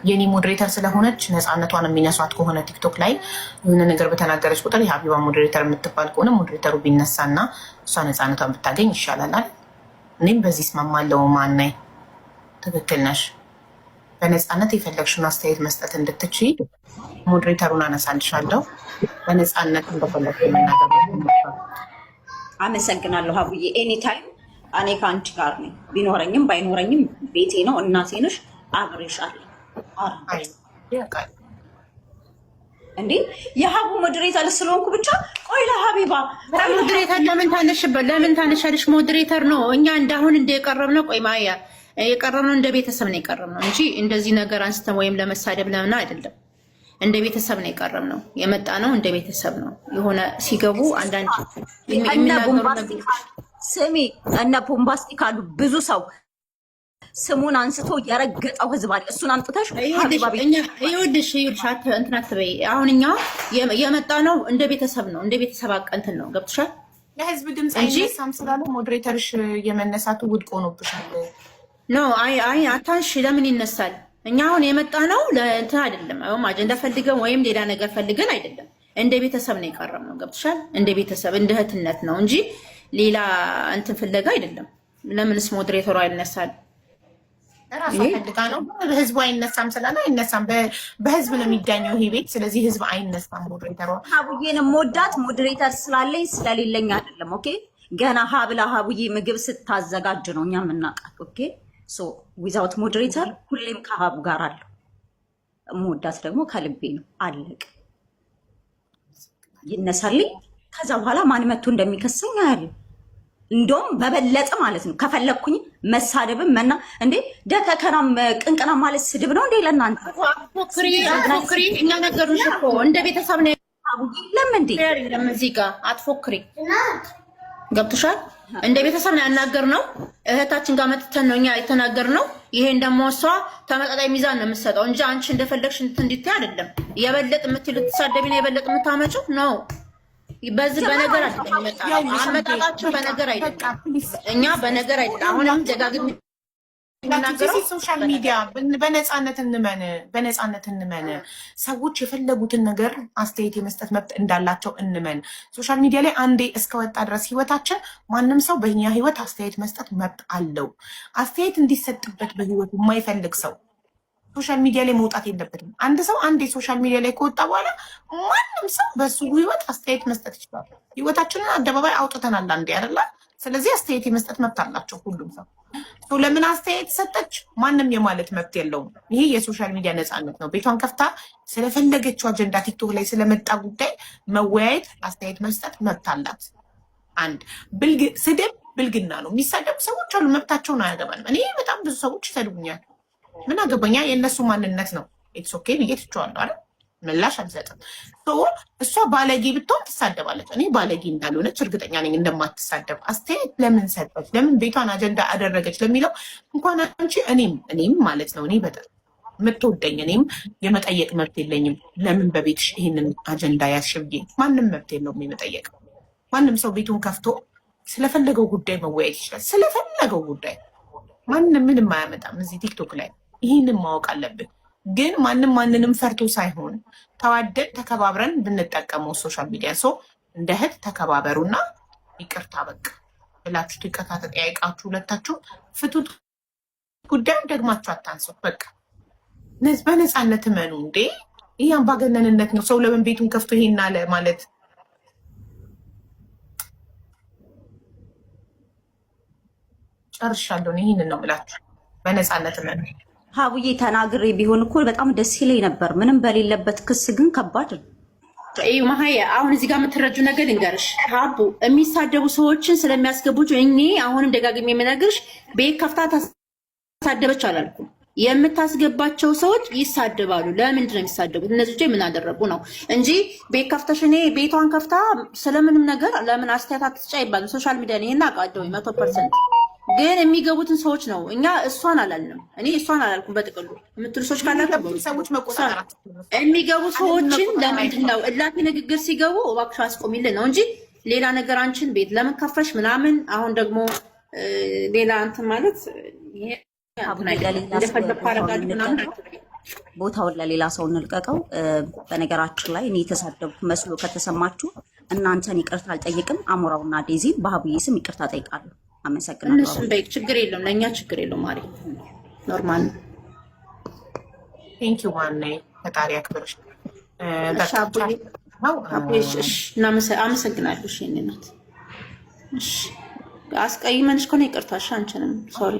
የኔ ሞዴሬተር ስለሆነች ነፃነቷን የሚነሷት ከሆነ ቲክቶክ ላይ የሆነ ነገር በተናገረች ቁጥር የሀቢባ ሞዴሬተር የምትባል ከሆነ ሞዴሬተሩ ቢነሳና እሷ ነፃነቷን ብታገኝ ይሻላል። እኔም በዚህ እስማማለሁ። ማናይ ትክክል ነሽ። በነፃነት የፈለግሽውን አስተያየት መስጠት እንድትችይ ሞዴሬተሩን አነሳልሻለሁ። በነፃነት እንደፈለግ መናገር። አመሰግናለሁ ሀቡዬ። ኤኒታይም እኔ ከአንቺ ጋር ነኝ። ቢኖረኝም ባይኖረኝም ቤቴ ነው፣ እናቴ ነሽ፣ አብሬሻለሁ። እንዴ የሀቡ ሞዴሬተር ስለሆንኩ ብቻ ቆይ ለሀቢባ ሞዴሬተር ለምን ታነሽበት? ለምን ታነሻለሽ? ሞዴሬተር ነው። እኛ እንዳሁን እንደቀረብነው ቆይ ማያ የቀረብነው እንደ ቤተሰብ ነው የቀረብነው እንጂ እንደዚህ ነገር አንስተን ወይም ለመሳደብ ለምን አይደለም። እንደ ቤተሰብ ነው የቀረብነው። የመጣ ነው እንደ ቤተሰብ ነው። የሆነ ሲገቡ አንዳንድ ስሚ እነ ቦምባስቲክ አሉ ብዙ ሰው ስሙን አንስቶ የረገጠው ህዝብ አለ። እሱን አምጥተሽ ይኸውልሽ እንትን አትበይ። አሁን እኛ የመጣ ነው እንደ ቤተሰብ ነው። እንደ ቤተሰብ አቀንትን ነው። ገብቶሻል? ለህዝብ ድምፅ አይነሳም ስላለ ሞዴሬተርሽ የመነሳቱ ውድቅ ሆኖብሻል። ኖ አይ አታንሽ። ለምን ይነሳል? እኛ አሁን የመጣ ነው ለእንትን አይደለም። አጀንዳ ፈልገን ወይም ሌላ ነገር ፈልገን አይደለም። እንደ ቤተሰብ ነው የቀረብ ነው። ገብቶሻል? እንደ ቤተሰብ እንደ እህትነት ነው እንጂ ሌላ እንትን ፍለጋ አይደለም። ለምንስ ሞዴሬተሩ አይነሳል? ራሱ ፈልጋ ነው። ህዝቡ አይነሳም ስላለ አይነሳም። በህዝብ ነው የሚዳኘው ይሄ ቤት። ስለዚህ ህዝብ አይነሳም። ሞዴሬተሯ ሀቡዬን ሞዳት ሞዴሬተር ስላለኝ ስለሌለኝ አይደለም። ኦኬ ገና ሀብላ ሀቡዬ ምግብ ስታዘጋጅ ነው እኛ የምናውቃት። ኦኬ ሶ ዊዛውት ሞዴሬተር ሁሌም ከሀቡ ጋር አለው። ሞዳት ደግሞ ከልቤ ነው። አለቅ ይነሳልኝ። ከዛ በኋላ ማን መቶ እንደሚከሰኝ አያለሁ። እንደውም በበለጠ ማለት ነው። ከፈለኩኝ መሳደብም መና እንዴ ደከከናም ቅንቅናም ማለት ስድብ ነው እንዴ ለእናንተ? አትፎክሪ። እኛ ነገሩሽ እኮ እንደ ቤተሰብ ነው። ለምን እንዴ እዚህ ጋር አትፎክሪ። ገብቶሻል? እንደ ቤተሰብ ነው ያናገርነው። እህታችን ጋር መጥተን ነው እኛ የተናገርነው። ይሄን ደግሞ እሷ ተመጣጣኝ ሚዛን ነው የምትሰጠው እንጂ አንቺ እንደፈለግሽ እንድትይ አይደለም። የበለጥ የምትይው ልትሳደቢ ነው የበለጥ የምታመጪው ነው። በዚህ በነገር አይደለም አመጣጣችሁ፣ በነገር አይደለም። እኛ በነገር አይደለም። አሁንም ደጋግሜ ሶሻል ሚዲያ በነፃነት እንመን። ሰዎች የፈለጉትን ነገር አስተያየት የመስጠት መብት እንዳላቸው እንመን። ሶሻል ሚዲያ ላይ አንዴ እስከወጣ ድረስ ህይወታችን ማንም ሰው በእኛ ህይወት አስተያየት መስጠት መብት አለው። አስተያየት እንዲሰጥበት በህይወቱ የማይፈልግ ሰው ሶሻል ሚዲያ ላይ መውጣት የለበትም። አንድ ሰው አንዴ ሶሻል ሚዲያ ላይ ከወጣ በኋላ ማንም ሰው በሱ ህይወት አስተያየት መስጠት ይችላል። ህይወታችንን አደባባይ አውጥተናል አንዴ አይደለ? ስለዚህ አስተያየት የመስጠት መብት አላቸው ሁሉም ሰው። ለምን አስተያየት ሰጠች? ማንም የማለት መብት የለውም። ይሄ የሶሻል ሚዲያ ነፃነት ነው። ቤቷን ከፍታ ስለፈለገችው አጀንዳ ቲክቶክ ላይ ስለመጣ ጉዳይ መወያየት፣ አስተያየት መስጠት መብት አላት። አንድ ስድብ ብልግና ነው። የሚሳደቡ ሰዎች አሉ፣ መብታቸውን አያገባንም። እኔ በጣም ብዙ ሰዎች ይሰድቡኛል። ምን አገባኛ? የእነሱ ማንነት ነው። ኢትስ ኦኬ ብዬ ትቼዋለሁ አይደል? ምላሽ አልሰጥም። እሷ ባለጌ ብትሆን ትሳደባለች። እኔ ባለጌ እንዳልሆነች እርግጠኛ ነኝ እንደማትሳደብ። አስተያየት ለምን ሰጠች፣ ለምን ቤቷን አጀንዳ አደረገች ለሚለው እንኳን አንቺ እኔም ማለት ነው እኔ በጣም የምትወደኝ እኔም የመጠየቅ መብት የለኝም። ለምን በቤትሽ ይህንን አጀንዳ ያሽብዬ? ማንም መብት የለውም የመጠየቅ። ማንም ሰው ቤቱን ከፍቶ ስለፈለገው ጉዳይ መወያየት ይችላል። ስለፈለገው ጉዳይ ማንም ምንም አያመጣም እዚህ ቲክቶክ ላይ። ይህንን ማወቅ አለብን። ግን ማንም ማንንም ፈርቶ ሳይሆን ተዋደን ተከባብረን ብንጠቀመው ሶሻል ሚዲያ እንደ እህት ተከባበሩና ይቅርታ በቃ ብላችሁ ይቅርታ ተጠያይቃችሁ ሁለታችሁ ፍቱት። ጉዳዩን ደግማችሁ አታንሱት። በቃ በነፃነት እመኑ። እንዴ ይህ አምባገነንነት ነው። ሰው ለምን ቤቱን ከፍቶ ይሄን አለ ማለት? ጨርሻለሁ። ይህንን ነው የምላችሁ። በነፃነት እመኑ። ሀቡዬ ተናግሬ ቢሆን እኮ በጣም ደስ ይለኝ ነበር። ምንም በሌለበት ክስ ግን ከባድ ነው። ማሀያ አሁን እዚህ ጋር የምትረጁ ነገር ልንገርሽ። ሀቡ የሚሳደቡ ሰዎችን ስለሚያስገቡች እኔ አሁንም ደጋግሜ የምነግርሽ ቤት ከፍታ ታሳደበች አላልኩም። የምታስገባቸው ሰዎች ይሳደባሉ። ለምንድን ነው የሚሳደቡት? እነዚህ ምን አደረጉ ነው እንጂ ቤት ከፍተሽ እኔ ቤቷን ከፍታ ስለምንም ነገር ለምን አስተያየት አትስጫ ይባላል። ሶሻል ሚዲያ ይሄን አውቃለሁ 100%። ግን የሚገቡትን ሰዎች ነው። እኛ እሷን አላልንም። እኔ እሷን አላልኩም። በጥቅሉ የምትሉ ሰዎች ካላችሁ ሰዎች መቆጣጠር የሚገቡ ሰዎችን ለምንድን ነው እላፊ ንግግር ሲገቡ እባክሽ አስቆሚልን ነው እንጂ ሌላ ነገር አንቺን ቤት ለምን ከፈሽ ምናምን። አሁን ደግሞ ሌላ እንትን ማለት ይሄ እንደፈለኩ አደርጋለሁ ምናምን ቦታውን ለሌላ ሰው እንልቀቀው። በነገራችን ላይ እኔ የተሳደብኩ መስሎ ከተሰማችሁ እናንተን ይቅርታ አልጠይቅም። አሞራውና ዴዚን በሀቡዬ ስም ይቅርታ ጠይቃለሁ። አመሰግናለሁ። እነሱም በይ ችግር የለም፣ ለእኛ ችግር የለውም። ማሪ ኖርማል ነው። ቴንክ ዩ ዋናዬ፣ ፈጣሪ ያክብርሽ። አመሰግናለሁ። እሺ አስቀይመንሽ ከሆነ ይቅርታሽ። አንቺንም ሶሪ